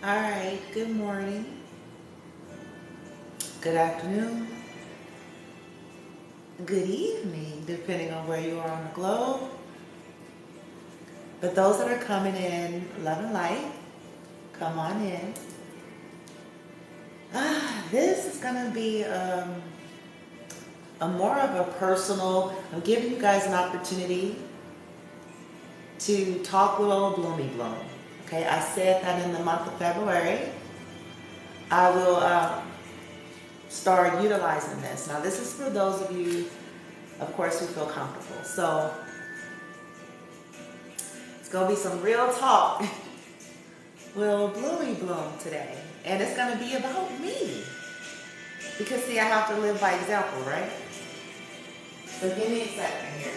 All right, good morning, good afternoon, good evening, depending on where you are on the globe. But those that are coming in, love and light, come on in. This is going to be a more of a personal, I'm giving you guys an opportunity to talk with old Bloomy Bloom. Okay, I said that in the month of February, I will start utilizing this. Now, this is for those of you, of course, who feel comfortable. So, it's going to be some real talk with Bloomy Bloom today. And it's going to be about me. Because, see, I have to live by example, right? So give me a second here.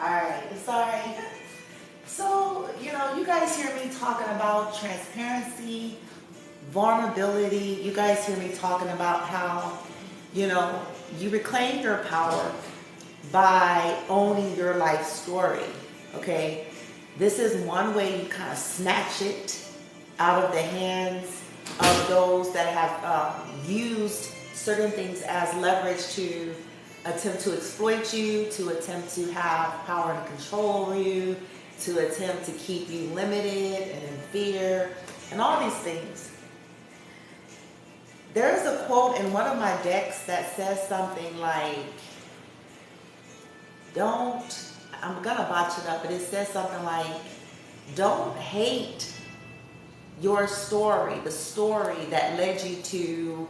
Alright, sorry. So, you guys hear me talking about transparency, vulnerability. You guys hear me talking about how, you reclaim your power by owning your life story, okay? This is one way you kind of snatch it out of the hands of those that have used certain things as leverage to attempt to exploit you, to attempt to have power and control over you, to attempt to keep you limited and in fear, and all these things. There's a quote in one of my decks that says something like, I'm gonna botch it up, but it says something like, don't hate your story, the story that led you to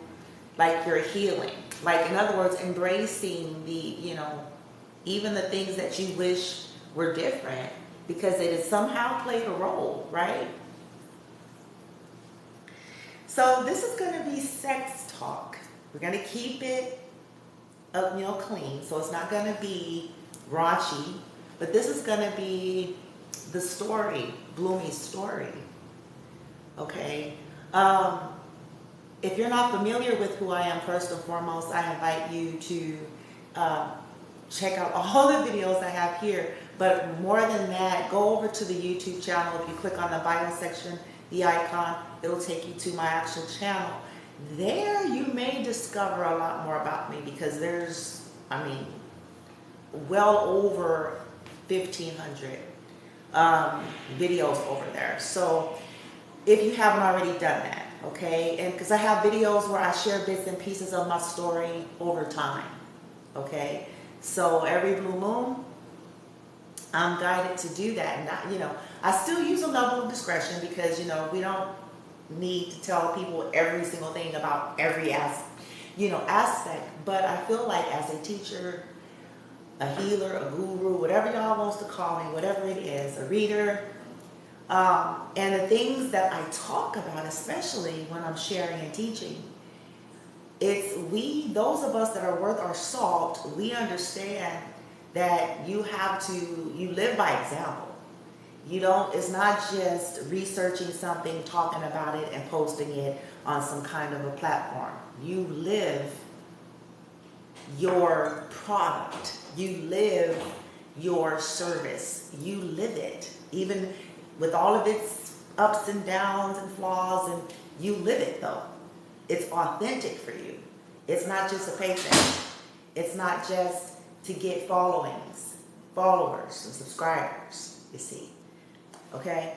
like your healing. Like, in other words, embracing the, even the things that you wish were different, because it has somehow played a role, right? So this is going to be sex talk. We're going to keep it, clean. So it's not going to be raunchy, but this is going to be the story, Bloomy's story. Okay. If you're not familiar with who I am, first and foremost, I invite you to check out all the videos I have here. But more than that, go over to the YouTube channel. If you click on the bio section, the icon, it'll take you to my actual channel. There you may discover a lot more about me, because there's, well over 1,500 videos over there. So if you haven't already done that, okay? And because I have videos where I share bits and pieces of my story over time, okay? So every blue moon, I'm guided to do that. And I still use a level of discretion, because, we don't need to tell people every single thing about every aspect. But I feel like as a teacher, a healer, a guru, whatever y'all wants to call me, whatever it is, a reader, and the things that I talk about, especially when I'm sharing and teaching, those of us that are worth our salt, we understand that you live by example. It's not just researching something, talking about it, and posting it on some kind of a platform. You live your product. You live your service. You live it. Even with all of its ups and downs and flaws, and you live it though. It's authentic for you. It's not just a pay thing. It's not just to get followers and subscribers, you see. Okay?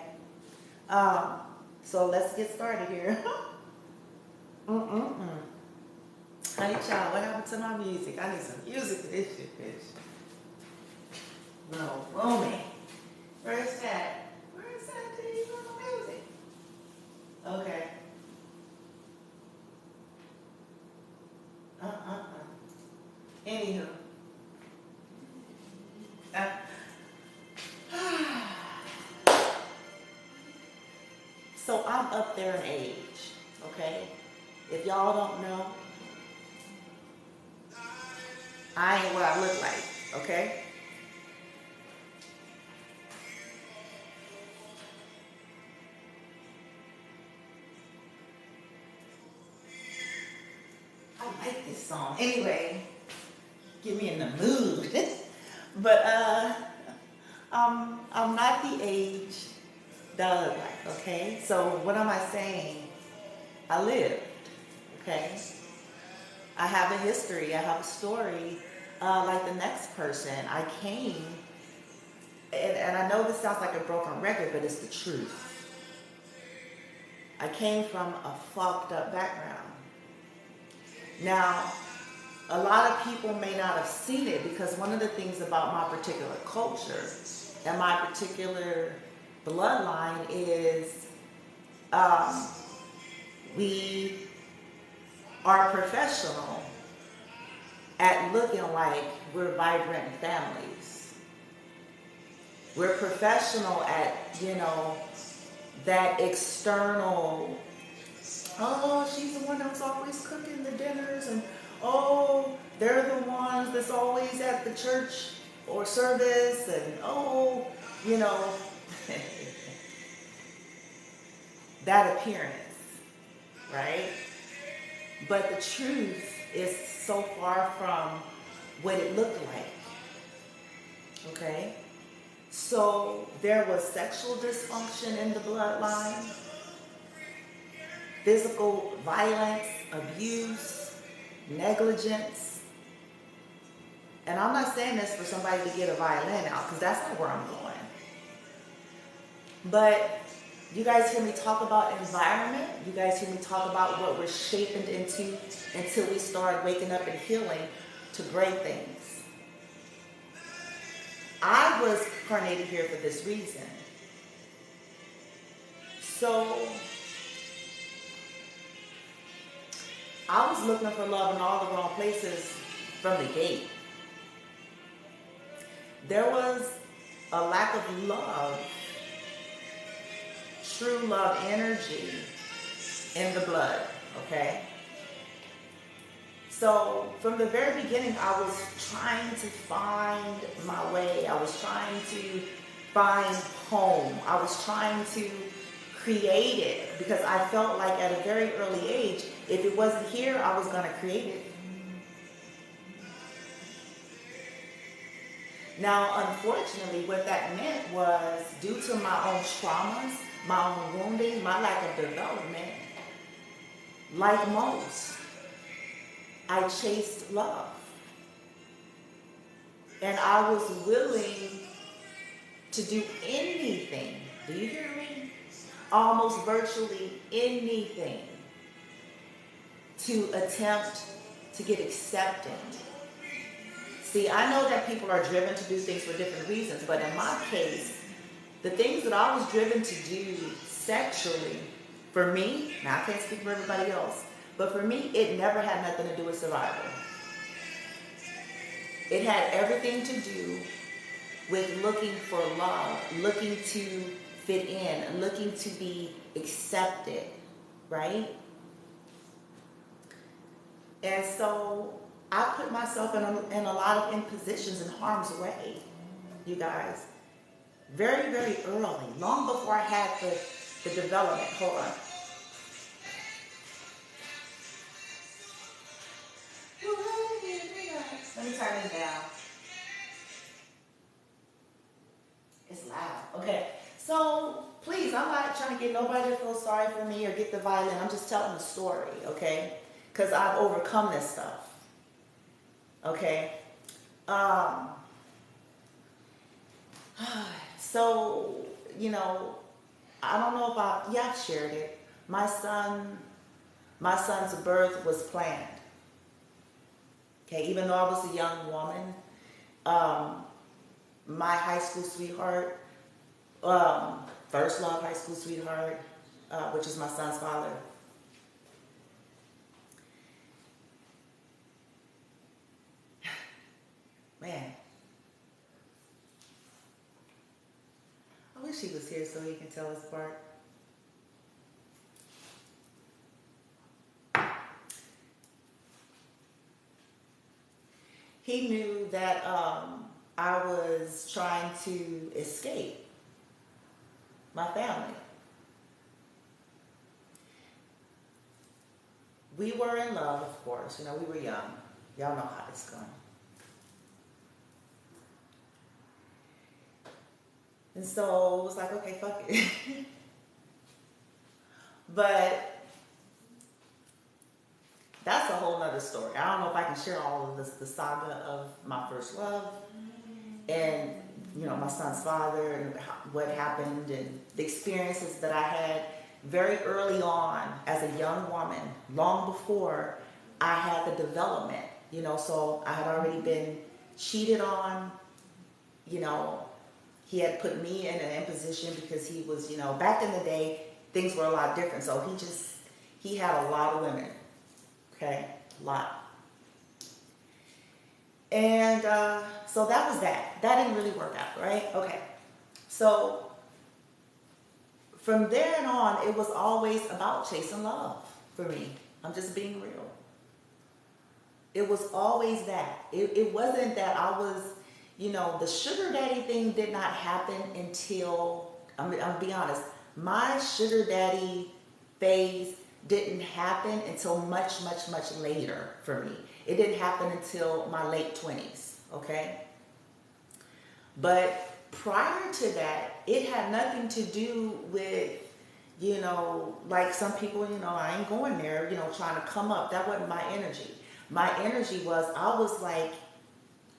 So let's get started here. Honey child, what happened to my music? I need some music for this shit, bitch. No, Bloomy. Where's that? Where's that thing for the music? Okay. Anywho. So I'm up there in age, okay? If y'all don't know, I ain't what I look like, okay? I like this song. Anyway, get me in the mood But I'm not the age that I look like, okay? So what am I saying? I lived, okay? I have a history, I have a story, like the next person. I came, and I know this sounds like a broken record, but it's the truth. I came from a fucked up background. Now, a lot of people may not have seen it because one of the things about my particular culture and my particular bloodline is we are professional at looking like we're vibrant families. We're professional at, that external, oh, she's the one that's always cooking the dinners, and oh, they're the ones that's always at the church or service, and oh, that appearance, right? But the truth is so far from what it looked like, okay? So there was sexual dysfunction in the bloodline, physical violence, abuse, negligence. And I'm not saying this for somebody to get a violin out, because that's not where I'm going. But you guys hear me talk about environment. You guys hear me talk about what we're shaped into until we start waking up and healing to great things. I was incarnated here for this reason. So I was looking for love in all the wrong places from the gate. There was a lack of love, true love energy in the blood, okay? So from the very beginning, I was trying to find my way. I was trying to find home. I was trying to create it because I felt like at a very early age, if it wasn't here, I was going to create it. Now, unfortunately, what that meant was due to my own traumas, my own wounding, my lack of development, like most, I chased love. And I was willing to do anything. Do you hear me? Almost virtually anything to attempt to get accepted. See, I know that people are driven to do things for different reasons, but in my case, the things that I was driven to do sexually, for me, now I can't speak for everybody else, but for me, it never had nothing to do with survival. It had everything to do with looking for love, looking to fit in, looking to be accepted, right? And so I put myself in a lot of positions in harm's way, you guys, very, very early, long before I had the development. Hold on. Let me turn it down. It's loud. Okay. So please, I'm not trying to get nobody to feel sorry for me or get the violin. I'm just telling the story, okay? Because I've overcome this stuff. Okay. So, I don't know if I've shared it. My son's birth was planned. Okay, even though I was a young woman, my high school sweetheart, first love high school sweetheart, which is my son's father, man, I wish he was here so he can tell us apart. He knew that I was trying to escape my family. We were in love, of course. We were young. Y'all know how it's going. And so it was like, okay, fuck it. But that's a whole nother story. I don't know if I can share all of this, the saga of my first love and, you know, my son's father and what happened and the experiences that I had very early on as a young woman, long before I had the development, you know, so I had already been cheated on, you know, he had put me in an imposition because he was, you know, back in the day, things were a lot different. So he had a lot of women, okay, a lot. And so that was that. That didn't really work out, right? Okay. So from there and on, it was always about chasing love for me. I'm just being real. It was always that. It wasn't that I was, you know, the sugar daddy thing did not happen until, I'll be honest, my sugar daddy phase didn't happen until much, much, much later for me. It didn't happen until my late 20s, okay? But prior to that, it had nothing to do with, you know, like some people, you know, I ain't going there, you know, trying to come up. That wasn't my energy. My energy was, I was like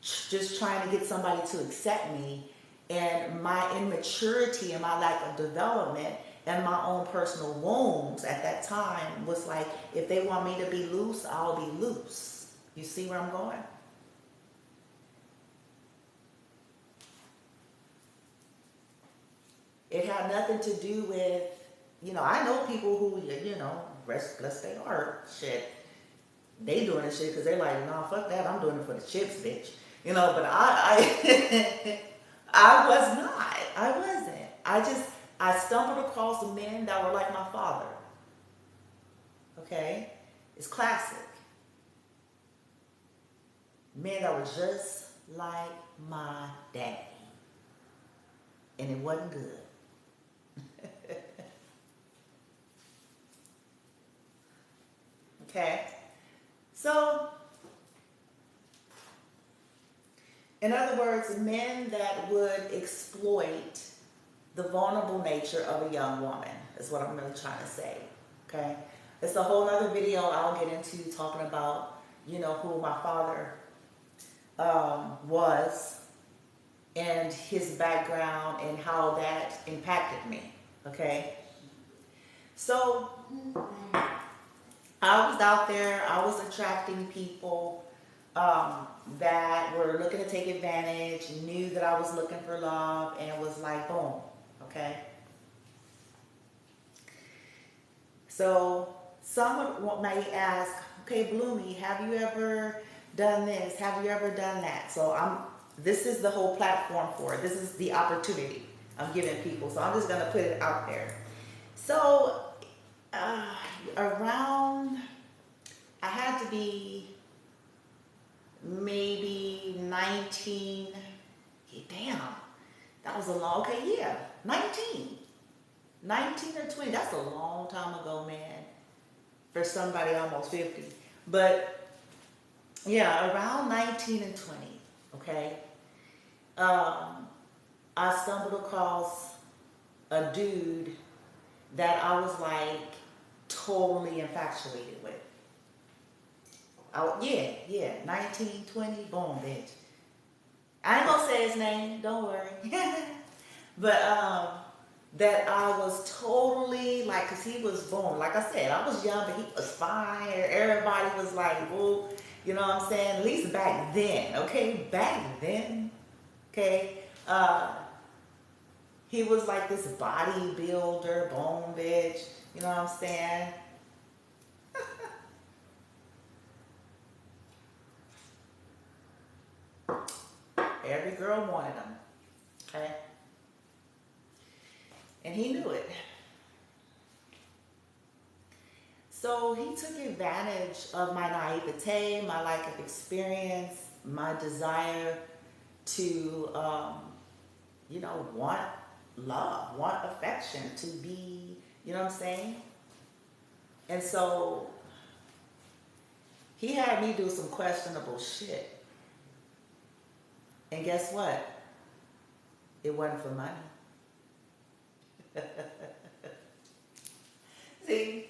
just trying to get somebody to accept me, and my immaturity and my lack of development and my own personal wounds at that time was like, if they want me to be loose, I'll be loose. You see where I'm going? It had nothing to do with, you know, I know people who, you know, bless their heart, shit. They doing this shit because they're like, nah, fuck that, I'm doing it for the chips, bitch. You know, but I I was not. I wasn't. I stumbled across men that were like my father. Okay? It's classic. Men that were just like my daddy. And it wasn't good. Okay? So, in other words, men that would exploit the vulnerable nature of a young woman is what I'm really trying to say, okay? It's a whole other video I'll get into talking about, you know, who my father was and his background and how that impacted me, okay? So, I was out there, I was attracting people that were looking to take advantage, knew that I was looking for love, and was like, boom, okay? So someone may ask, okay, Bloomy, have you ever done this? Have you ever done that? So this is the whole platform for it. This is the opportunity I'm giving people. So I'm just gonna put it out there. So around, I had to be maybe 19, damn, that was a long, okay, yeah, 19 or 20, that's a long time ago, man, for somebody almost 50, but yeah, around 19 and 20, okay, I stumbled across a dude that I was like totally infatuated with. Yeah, 19, 20, boom, bitch. I ain't gonna say his name, don't worry. But that I was totally like, cause he was boom. Like I said, I was young, but he was fine. Everybody was like, woo, you know what I'm saying? At least back then, okay? Back then, okay? He was like this bodybuilder, boom, bitch. You know what I'm saying? Every girl wanted him, okay? And he knew it. So he took advantage of my naivete, my lack of experience, my desire to, you know, want love, want affection, to be, you know what I'm saying? And so he had me do some questionable shit. And guess what? It wasn't for money. See,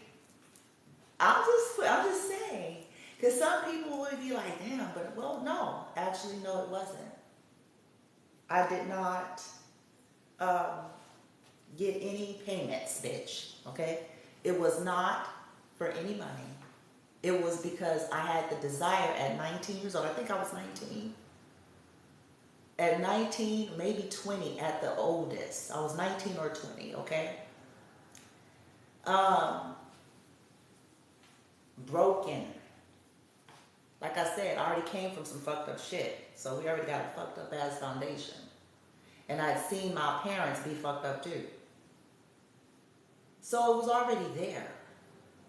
I'm just saying, because some people would be like, damn, but well, no, actually, no, it wasn't. I did not get any payments, bitch. Okay, it was not for any money. It was because I had the desire at 19 years old. I think I was 19. At 19, maybe 20 at the oldest. I was 19 or 20, okay? Broken. Like I said, I already came from some fucked up shit. So we already got a fucked up ass foundation. And I'd seen my parents be fucked up too. So it was already there.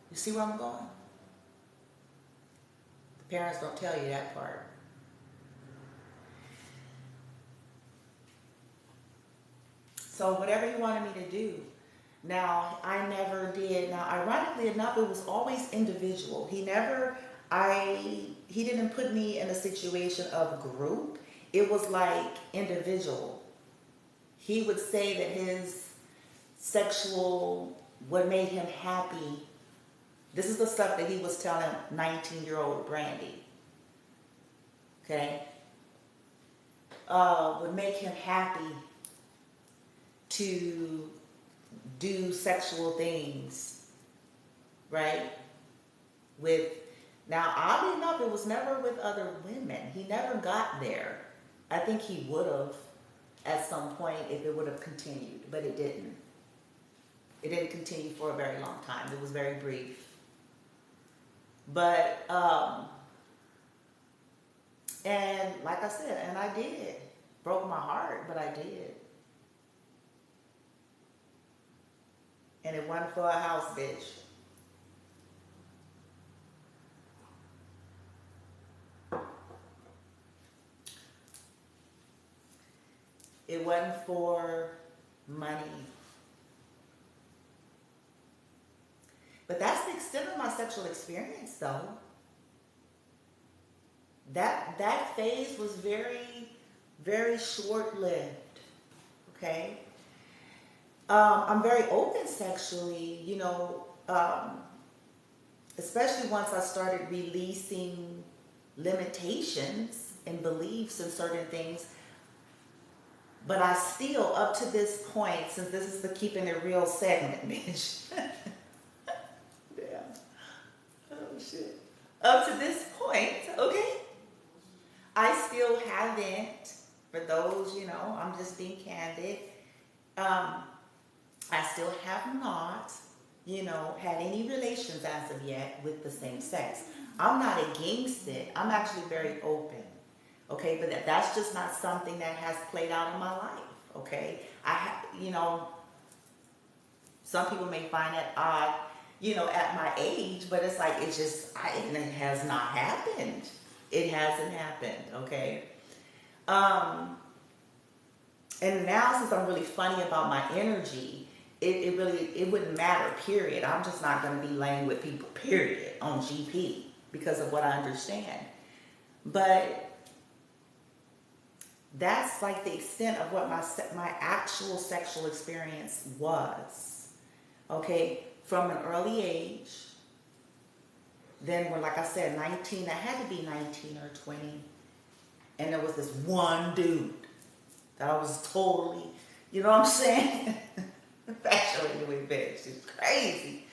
You see where I'm going? The parents don't tell you that part. So whatever you wanted me to do. Now, I never did. Now, ironically enough, it was always individual. He didn't put me in a situation of group. It was like individual. He would say that his sexual, what made him happy, this is the stuff that he was telling 19-year-old Brandy. Okay? Would make him happy to do sexual things, right? Now, oddly enough, it was never with other women. He never got there. I think he would have at some point if it would have continued, but it didn't. It didn't continue for a very long time. It was very brief. But, and like I said, and I did. Broke my heart, but I did. And it wasn't for a house, bitch. It wasn't for money. But that's the extent of my sexual experience, though. That phase was very, very short-lived. Okay? I'm very open sexually, you know, especially once I started releasing limitations and beliefs in certain things. But I still, up to this point, since this is the Keeping It Real segment, bitch. Damn. Oh, shit. Up to this point, okay, I still haven't, for those, you know, I'm just being candid, I still have not, you know, had any relations as of yet with the same sex. I'm not against it. I'm actually very open. Okay, but that's just not something that has played out in my life. Okay, you know, some people may find that odd, you know, at my age, but it's like, it has not happened. It hasn't happened. Okay. And now, since I'm really funny about my energy, it wouldn't matter, period. I'm just not going to be laying with people, period, on GP because of what I understand. But that's like the extent of what my actual sexual experience was. Okay, from an early age. Then when, like I said, 19, I had to be 19 or 20. And there was this one dude that I was totally, you know what I'm saying? Infatuated with, bitch. It's crazy.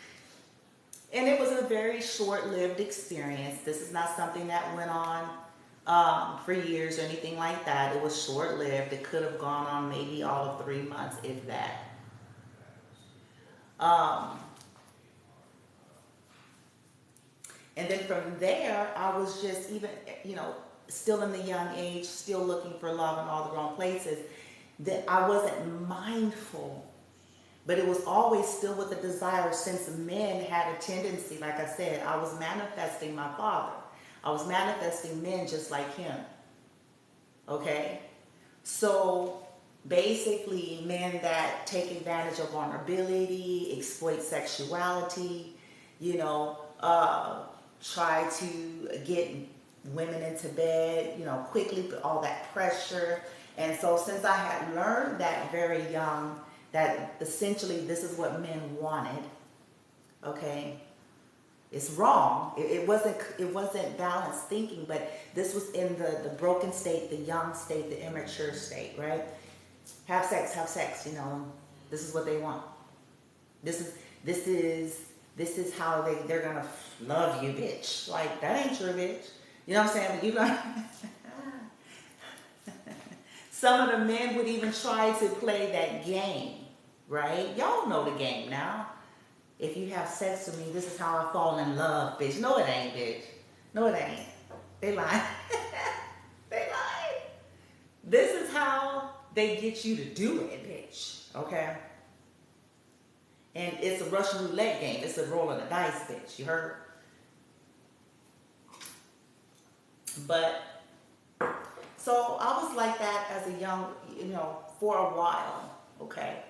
And it was a very short-lived experience. This is not something that went on for years or anything like that. It was short-lived. It could have gone on maybe all of 3 months, if that. And then from there, I was just even, you know, still in the young age, still looking for love in all the wrong places, that I wasn't mindful. But it was always still with the desire, since men had a tendency, like I said, I was manifesting my father. I was manifesting men just like him. Okay? So basically, men that take advantage of vulnerability, exploit sexuality, you know, try to get women into bed, you know, quickly, all that pressure. And so since I had learned that very young, that essentially this is what men wanted. Okay, it's wrong. It wasn't balanced thinking, but this was in the broken state, the young state, the immature state, right? Have sex, you know. This is what they want. This is how they're gonna love you, bitch. Like, that ain't true, bitch. You know what I'm saying? But you like some of the men would even try to play that game, right? Y'all know the game now. If you have sex with me, this is how I fall in love, bitch. No, it ain't, bitch. No, it ain't. They lie. They lie. This is how they get you to do it, bitch. Okay? And it's a Russian roulette game. It's a roll of the dice, bitch. You heard? But, so I was like that as a young, you know, for a while. Okay?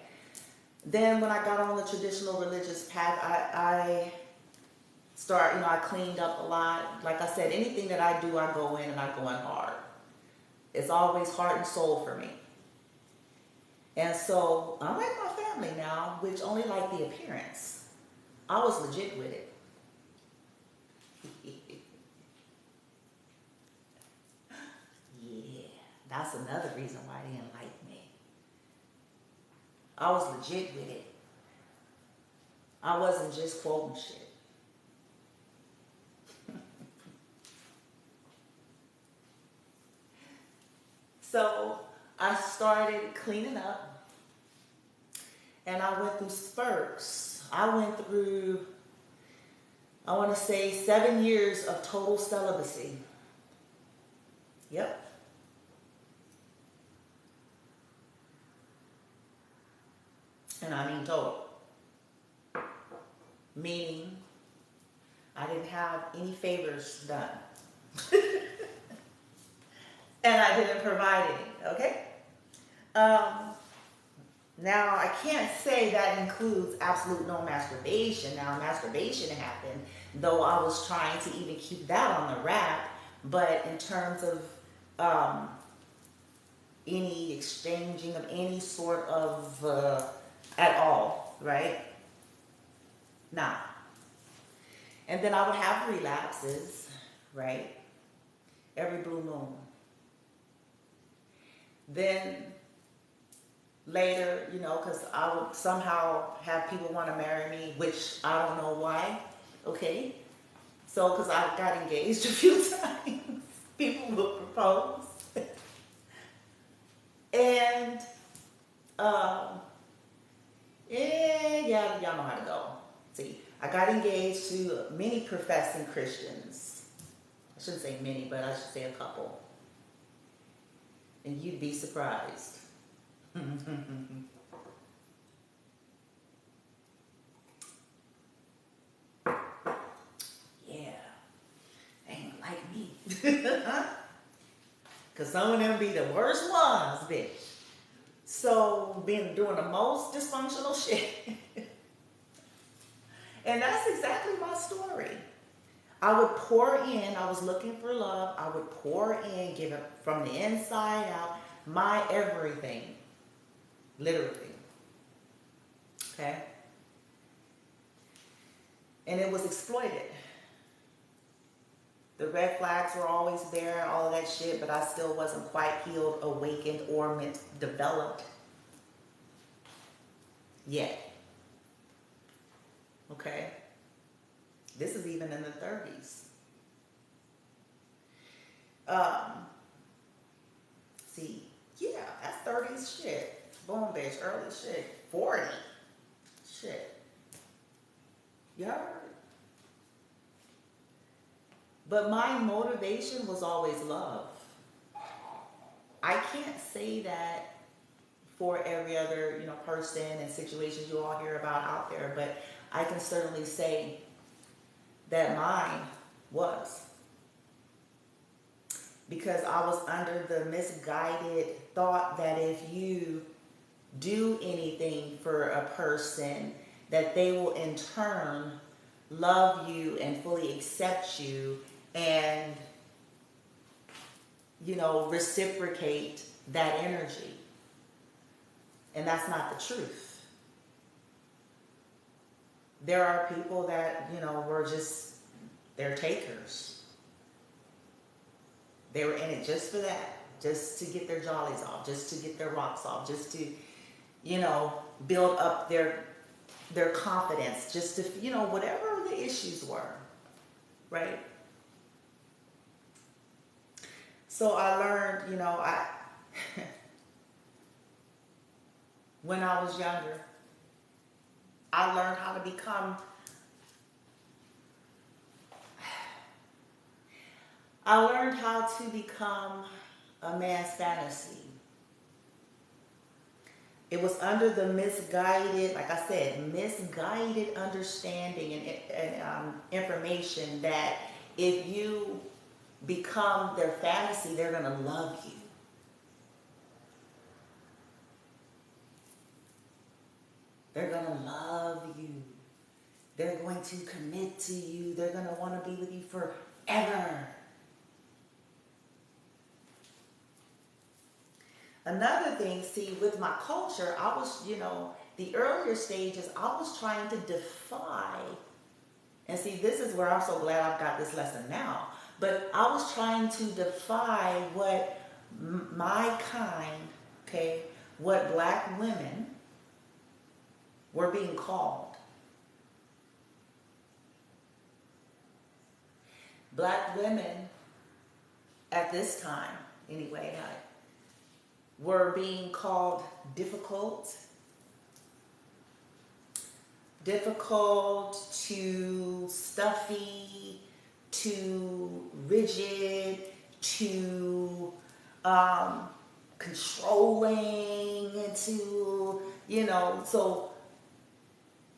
Then when I got on the traditional religious path, I cleaned up a lot. Like I said, anything that I do, I go in and I go in hard. It's always heart and soul for me. And so, I'm like my family now, which only like the appearance. I was legit with it. Yeah, that's another reason why they didn't like me. I was legit with it. I wasn't just quoting shit. So I started cleaning up, and I went through spurts. I went through, I want to say, 7 years of total celibacy. Yep. And I mean total. Meaning, I didn't have any favors done. And I didn't provide any, okay? Now, I can't say that includes absolute no masturbation. Now, masturbation happened, though I was trying to even keep that on the wrap. But in terms of any exchanging of any sort of at all, right? Nah. And then I would have relapses, right? Every blue moon. Then later, you know, because I would somehow have people want to marry me, which I don't know why, okay? So, because I got engaged a few times, people would propose. And, yeah, y'all know how to go. See, I got engaged to many professing Christians. I shouldn't say many, but I should say a couple. And you'd be surprised. Yeah, they ain't like me. Because some of them be the worst ones, bitch. So, doing the most dysfunctional shit. And that's exactly my story. I would pour in, I was looking for love, I would pour in, give it from the inside out, my everything. Literally. Okay? And it was exploited. The red flags were always there, all of that shit, but I still wasn't quite healed, awakened, or developed yet. Okay? This is even in the 30s. See, yeah, that's 30s shit. Boom, bitch, early shit. 40. Shit. You heard? But my motivation was always love. I can't say that for every other, you know, person and situations you all hear about out there, but I can certainly say that mine was. Because I was under the misguided thought that if you do anything for a person, that they will in turn love you and fully accept you and, you know, reciprocate that energy. And that's not the truth. there are people that, you know, were just, they're takers. They were in it just for that, just to get their jollies off, just to get their rocks off, just to, you know, build up their confidence, just to, you know, whatever the issues were, right? So I learned, you know, when I was younger, I learned how to become, a man's fantasy. It was under the misguided, like I said, misguided understanding and information that if you become their fantasy, they're going to love you. They're going to love you. They're going to commit to you. They're going to want to be with you forever. Another thing, see, with my culture, I was, you know, the earlier stages, I was trying to defy. And see, this is where I'm so glad I've got this lesson now. But I was trying to defy what my kind, okay, what black women were being called. Black women at this time, anyway, were being called difficult, too stuffy, too rigid, too controlling, too, you know, so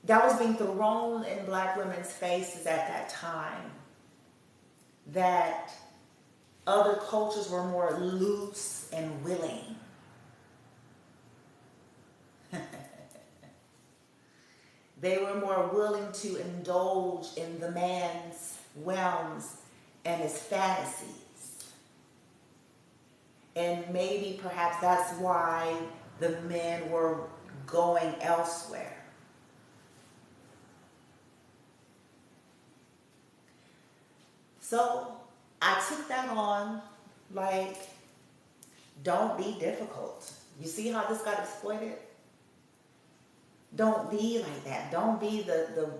that was being thrown in black women's faces at that time, that other cultures were more loose and willing. They were more willing to indulge in the man's whims and his fantasies. And maybe perhaps that's why the men were going elsewhere. So I took that on, like, don't be difficult. You see how this got exploited? Don't be like that. Don't be the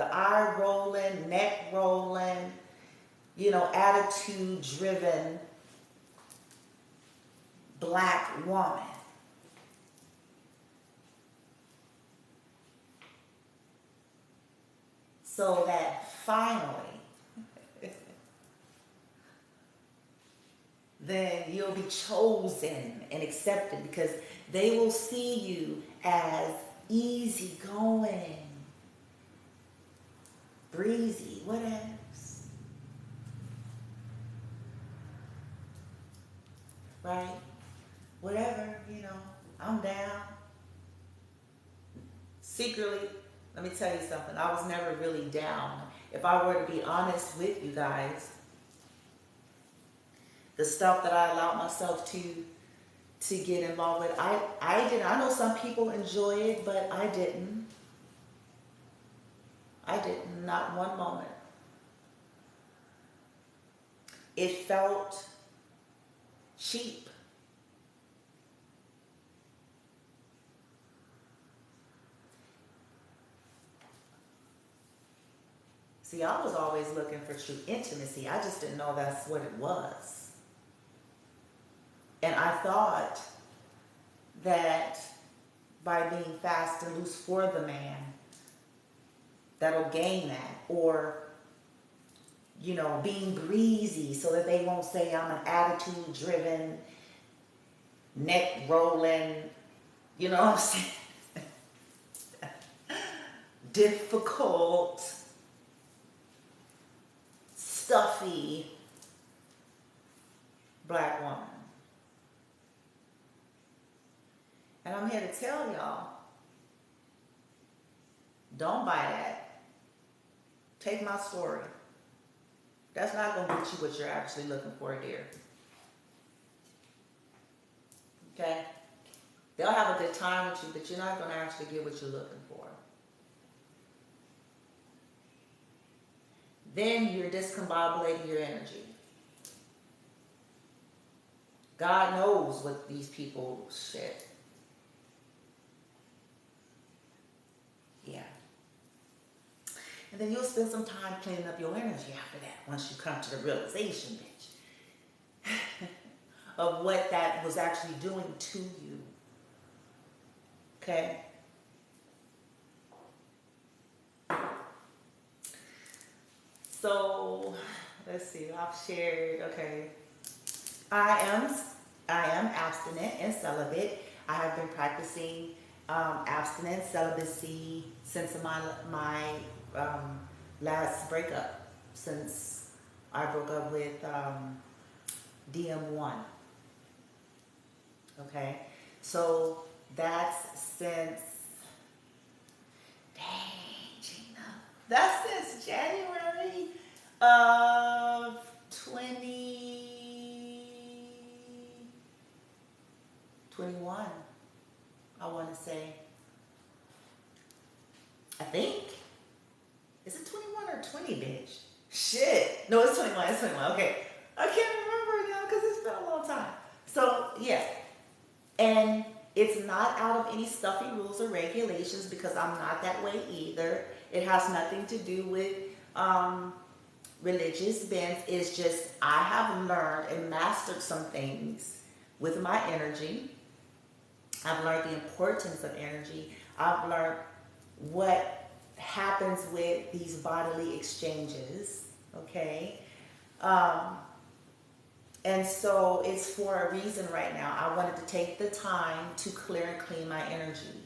eye rolling, neck rolling, you know, attitude driven black woman. So that finally, then you'll be chosen and accepted, because they will see you as easygoing, breezy, what else? Right? Whatever, you know, I'm down. Secretly, let me tell you something, I was never really down. If I were to be honest with you guys, the stuff that I allowed myself to get involved with, I didn't. I know some people enjoy it, but I didn't. I didn't, not one moment. It felt cheap. See, I was always looking for true intimacy. I just didn't know that's what it was. And I thought that by being fast and loose for the man, that'll gain that. Or, you know, being breezy so that they won't say I'm an attitude-driven, neck-rolling, you know what I'm saying? Difficult, stuffy black woman. And I'm here to tell y'all, don't buy that. Take my story. That's not going to get you what you're actually looking for, dear. Okay? They'll have a good time with you, but you're not going to actually get what you're looking for. then you're discombobulating your energy. God knows what these people shit. Yeah. And then you'll spend some time cleaning up your energy after that, once you come to the realization, bitch, of what that was actually doing to you. Okay? So, let's see, I've shared, okay. I am abstinent and celibate. I have been practicing abstinence, celibacy since my last breakup, since I broke up with DM1. Okay, so that's since, dang, Gina, that's since January of 2021, I want to say. I think. Is it 21 or 20, bitch? Shit. No, it's 21. It's 21. Okay. I can't remember now because it's been a long time. So, yeah. And it's not out of any stuffy rules or regulations because I'm not that way either. It has nothing to do with religious bents. It's just I have learned and mastered some things with my energy. I've learned the importance of energy. I've learned what happens with these bodily exchanges, okay? And so it's for a reason right now. I wanted to take the time to clear and clean my energy.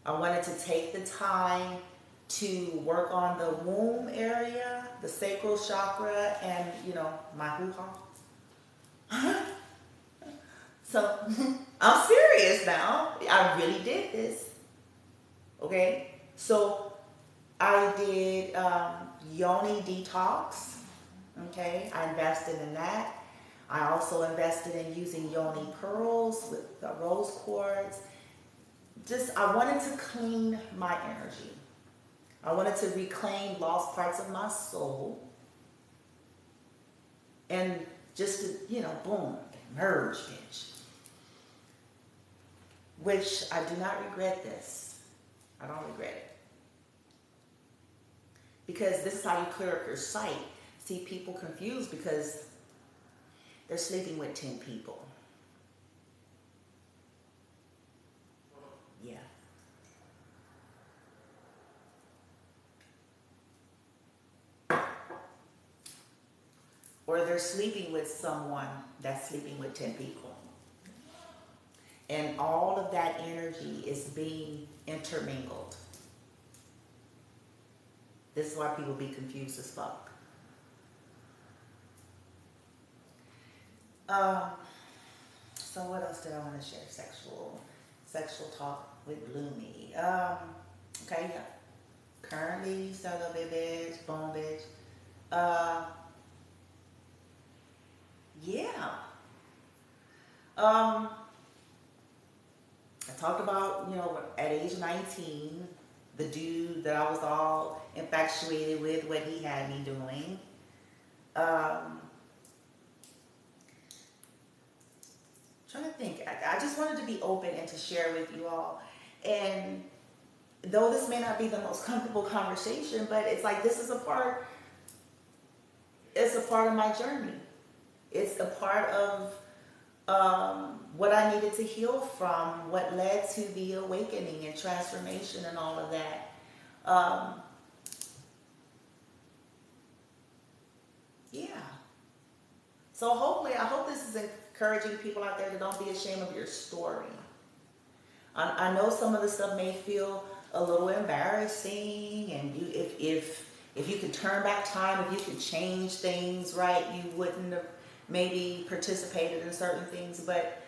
I wanted to take the time to work on the womb area, the sacral chakra, and, you know, my hoo-ha. So, I'm serious now. I really did this. Okay? So, I did yoni detox. Okay? I invested in that. I also invested in using yoni pearls with rose quartz. I wanted to clean my energy. I wanted to reclaim lost parts of my soul. And just to, you know, boom, merge, bitch. Which I do not regret this. I don't regret it. Because this is how you clear up your sight. See, people confused because they're sleeping with 10 people. Yeah. Or they're sleeping with someone that's sleeping with 10 people. And all of that energy is being intermingled. This is why people be confused as fuck. So what else did I want to share? Sexual talk with Bloomy. Okay, yeah. Currently, celibate bitch, bone bitch. Yeah. I talked about, you know, at age 19, the dude that I was all infatuated with, what he had me doing. Trying to think. I just wanted to be open and to share with you all. And though this may not be the most comfortable conversation, but it's like this is it's a part of my journey. It's a part of what I needed to heal from, what led to the awakening and transformation and all of that. Yeah. So hopefully, I hope this is encouraging people out there to don't be ashamed of your story. I know some of the stuff may feel a little embarrassing, and if you could turn back time, if you could change things, right, you wouldn't have maybe participated in certain things. But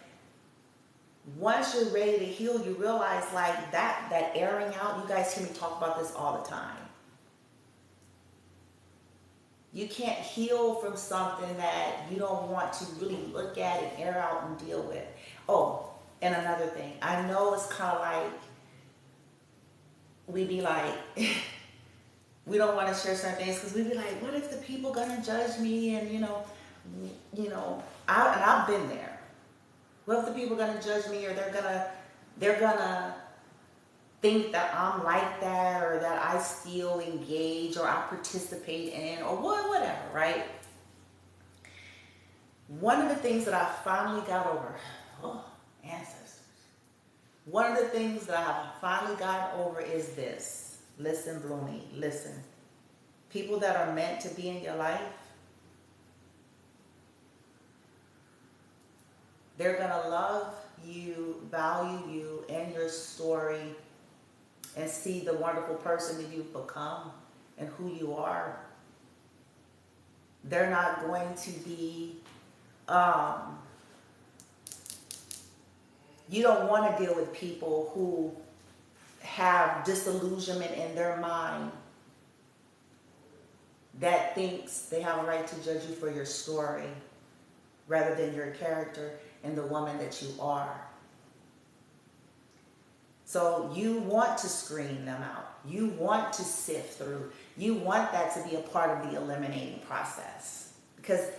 once you're ready to heal, you realize like that airing out, you guys hear me talk about this all the time. You can't heal from something that you don't want to really look at and air out and deal with. Oh, and another thing, I know it's kind of like, we be like, we don't want to share certain things because we be like, what if the people gonna judge me? And I've been there. What if the people gonna judge me, or they're gonna think that I'm like that, or that I still engage, or I participate in, or whatever, right? One of the things that I finally got over, ancestors. One of the things that I have finally gotten over is this. Listen, Bloomy, listen. People that are meant to be in your life, they're gonna love you, value you and your story, and see the wonderful person that you've become and who you are. They're not going to be, you don't want to deal with people who have disillusionment in their mind that thinks they have a right to judge you for your story rather than your character and the woman that you are. So you want to screen them out. You want to sift through. You want that to be a part of the eliminating process. Because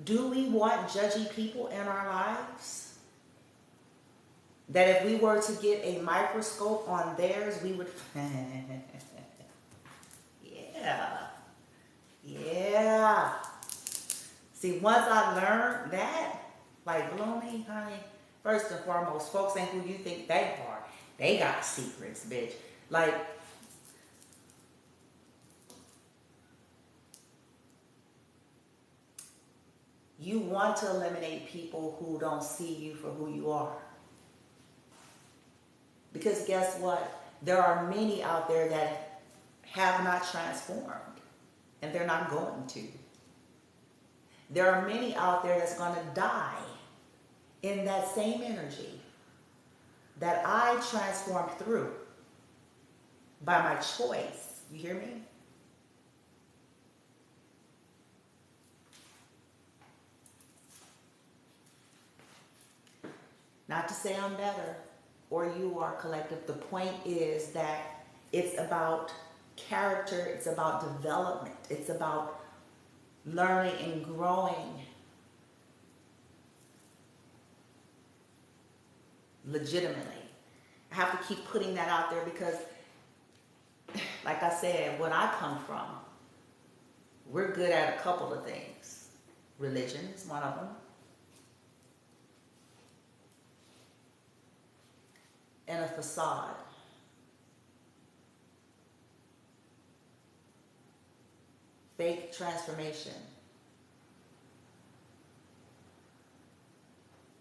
do we want judgy people in our lives? That if we were to get a microscope on theirs, we would... Yeah. See, once I learned that, like, Bloomy, honey, first and foremost, folks ain't who you think they are. They got secrets, bitch. Like, you want to eliminate people who don't see you for who you are. Because guess what? There are many out there that have not transformed, and they're not going to. There are many out there that's going to die in that same energy that I transformed through by my choice. You hear me? Not to say I'm better or you are, collective. The point is that it's about character, it's about development, it's about learning and growing legitimately. I have to keep putting that out there because, like I said, when I come from, we're good at a couple of things. Religion is one of them. And a facade. Fake transformation.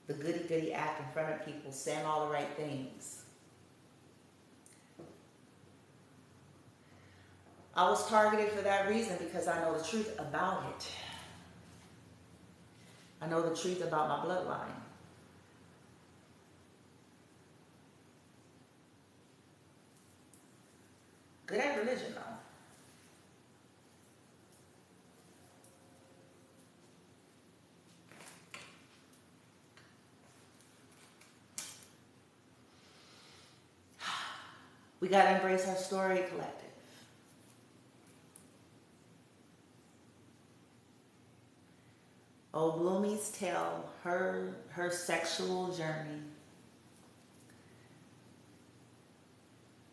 The goody-goody act in front of people, saying all the right things. I was targeted for that reason because I know the truth about it. I know the truth about my bloodline. Good at religion, though. We got to embrace our story, collective. Oh, Bloomy's tale, her sexual journey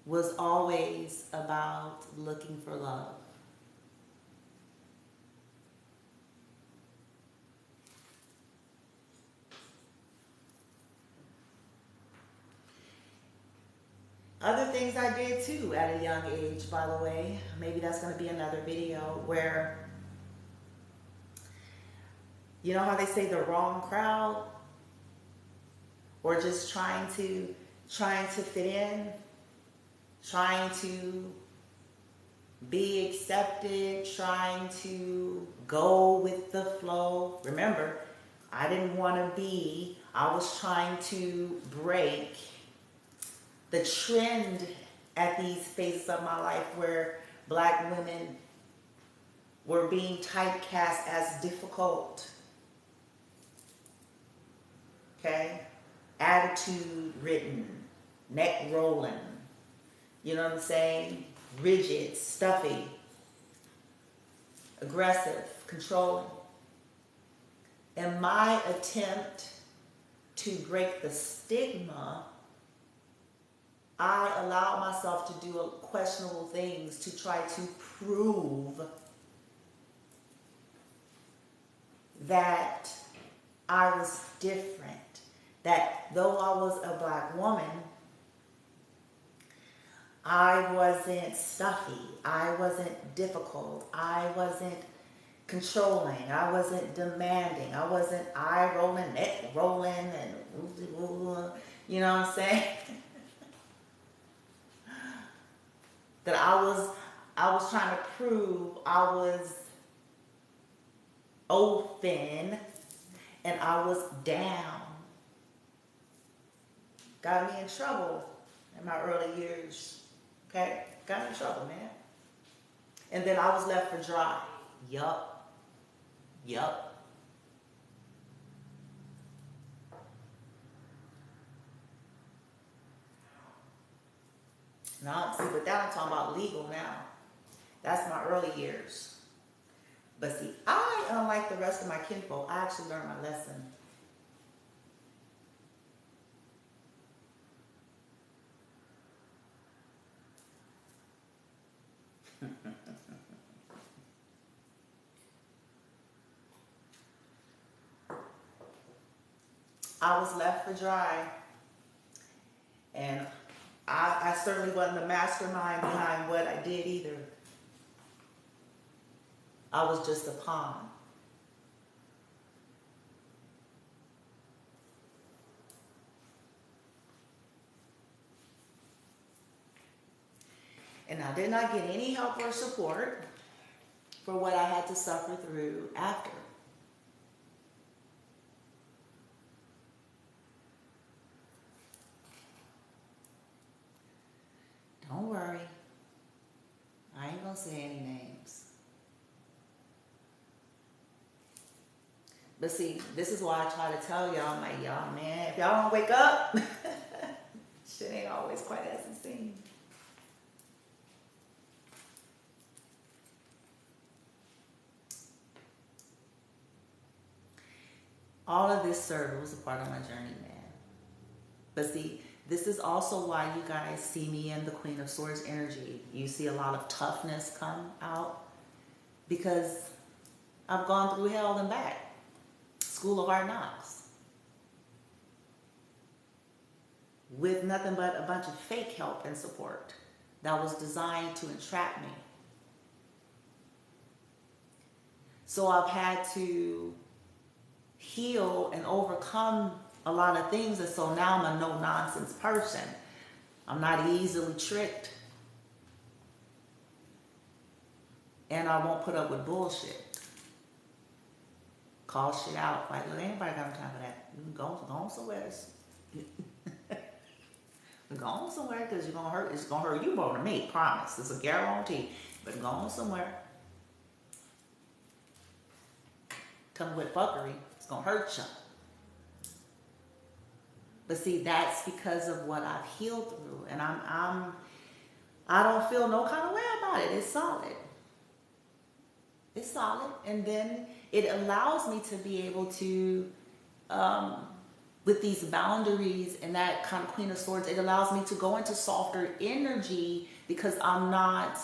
was always about looking for love. Other things I did too at a young age, by the way. Maybe that's going to be another video where, you know how they say the wrong crowd? Or just trying to fit in, trying to be accepted, trying to go with the flow. Remember, I didn't want to be, I was trying to break the trend at these phases of my life where black women were being typecast as difficult. Okay? Attitude ridden, neck rolling. You know what I'm saying? rigid, stuffy, aggressive, controlling. In my attempt to break the stigma, I allow myself to do questionable things to try to prove that I was different. That though I was a black woman, I wasn't stuffy, I wasn't difficult, I wasn't controlling, I wasn't demanding, I wasn't eye rolling, neck rolling, and you know what I'm saying? That I was trying to prove I was open and I was down. Got me in trouble in my early years. Okay? Got me in trouble, man. And then I was left for dry. Yup. Now, see, but that I'm talking about legal now. That's my early years. But see, I, unlike the rest of my kinfolk, I actually learned my lesson. I was left for dry. And I certainly wasn't the mastermind behind what I did either. I was just a pawn. And I did not get any help or support for what I had to suffer through after. Don't worry. I ain't gonna say any names. But see, this is why I try to tell y'all, I'm like, y'all, man, if y'all don't wake up, shit ain't always quite as it seems. All of this served was a part of my journey, man. But see, this is also why you guys see me in the Queen of Swords energy. You see a lot of toughness come out because I've gone through hell and back. School of Hard Knocks. With nothing but a bunch of fake help and support that was designed to entrap me. So I've had to heal and overcome a lot of things, and so now I'm a no-nonsense person. I'm not easily tricked. And I won't put up with bullshit. Call shit out. Like, look, ain't nobody got time for that. You can go somewhere. Go on somewhere because you're gonna hurt. It's gonna hurt you more than me. Promise. It's a guarantee. But go on somewhere. Come with fuckery. It's gonna hurt you. But see, that's because of what I've healed through, and I don't feel no kind of way about it. It's solid. It's solid, and then it allows me to be able to, with these boundaries and that kind of Queen of Swords, it allows me to go into softer energy because I'm not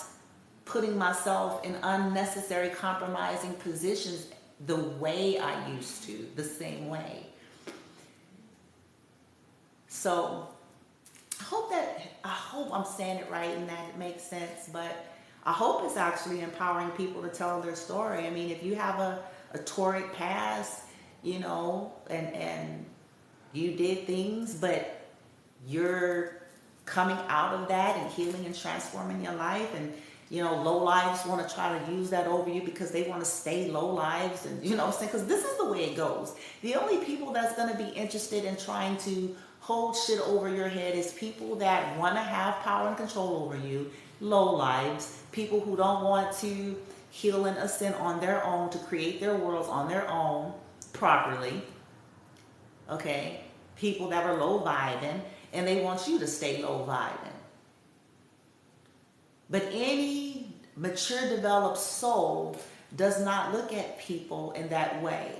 putting myself in unnecessary compromising positions the way I used to, the same way. So I hope I'm saying it right and that it makes sense, but I hope it's actually empowering people to tell their story. I mean, if you have a toric past, you know, and you did things, but you're coming out of that and healing and transforming your life, and you know, low lives want to try to use that over you because they want to stay low lives, and you know what I'm saying? Because this is the way it goes. The only people that's going to be interested in trying to hold shit over your head is people that want to have power and control over you, low lives, people who don't want to heal and ascend on their own, to create their worlds on their own properly. Okay? People that are low vibing, and they want you to stay low vibing. But any mature, developed soul does not look at people in that way.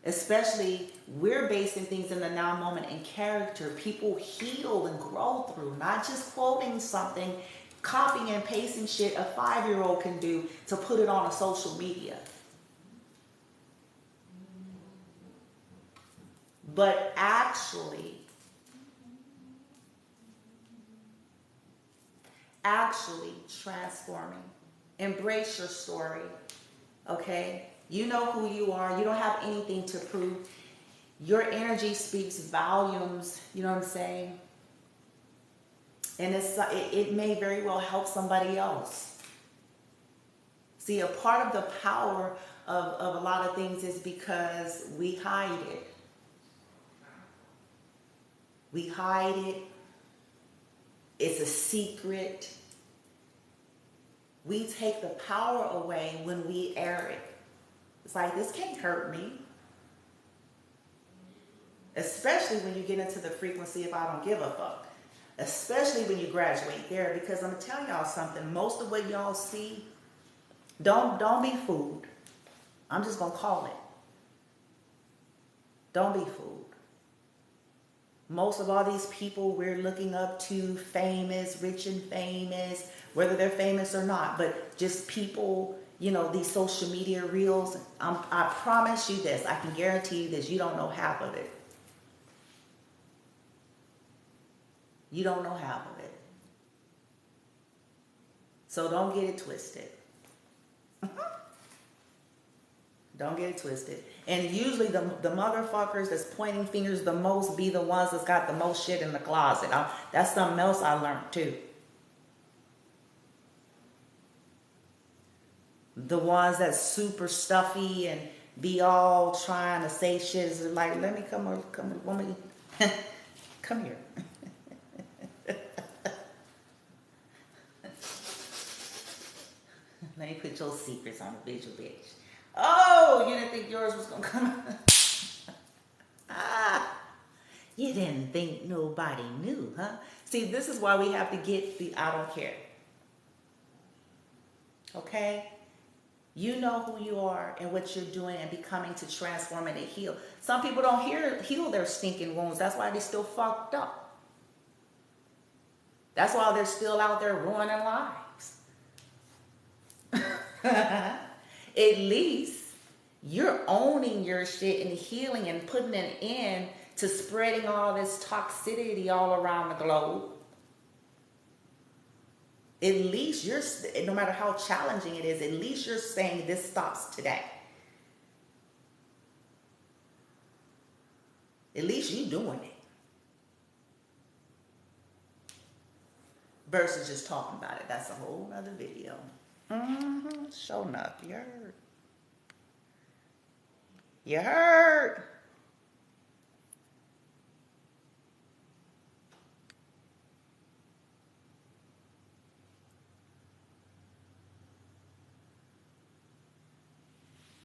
Especially, we're basing things in the now moment and character. People heal and grow through, not just quoting something, copying and pasting shit a 5-year-old can do to put it on a social media. But actually transforming. Embrace your story, okay? You know who you are. You don't have anything to prove. Your energy speaks volumes, you know what I'm saying? And it may very well help somebody else. See, a part of the power of a lot of things is because we hide it. We hide it. It's a secret. We take the power away when we air it. It's like, this can't hurt me. Especially when you get into the frequency of I don't give a fuck. Especially when you graduate there, because I'm going to tell y'all something. Most of what y'all see, don't be fooled. I'm just going to call it. Don't be fooled. Most of all these people we're looking up to, famous, rich and famous, whether they're famous or not, but just people, you know, these social media reels, I promise you this, I can guarantee you this, you don't know half of it. You don't know half of it. So don't get it twisted. Don't get it twisted. And usually the motherfuckers that's pointing fingers the most be the ones that's got the most shit in the closet. That's something else I learned too. The ones that's super stuffy and be all trying to say shit is like, let me come here. Let me put your secrets on the visual, bitch. Oh, you didn't think yours was gonna come? You didn't think nobody knew, huh? See, this is why we have to get the I don't care. Okay? You know who you are and what you're doing and becoming to transform and to heal. Some people don't heal their stinking wounds. That's why they're still fucked up. That's why they're still out there ruining lives. At least you're owning your shit and healing and putting an end to spreading all this toxicity all around the globe. At least you're, no matter how challenging it is, at least you're saying this stops today. At least you doing it. Versus just talking about it. That's a whole other video. Sure enough, you heard. You heard.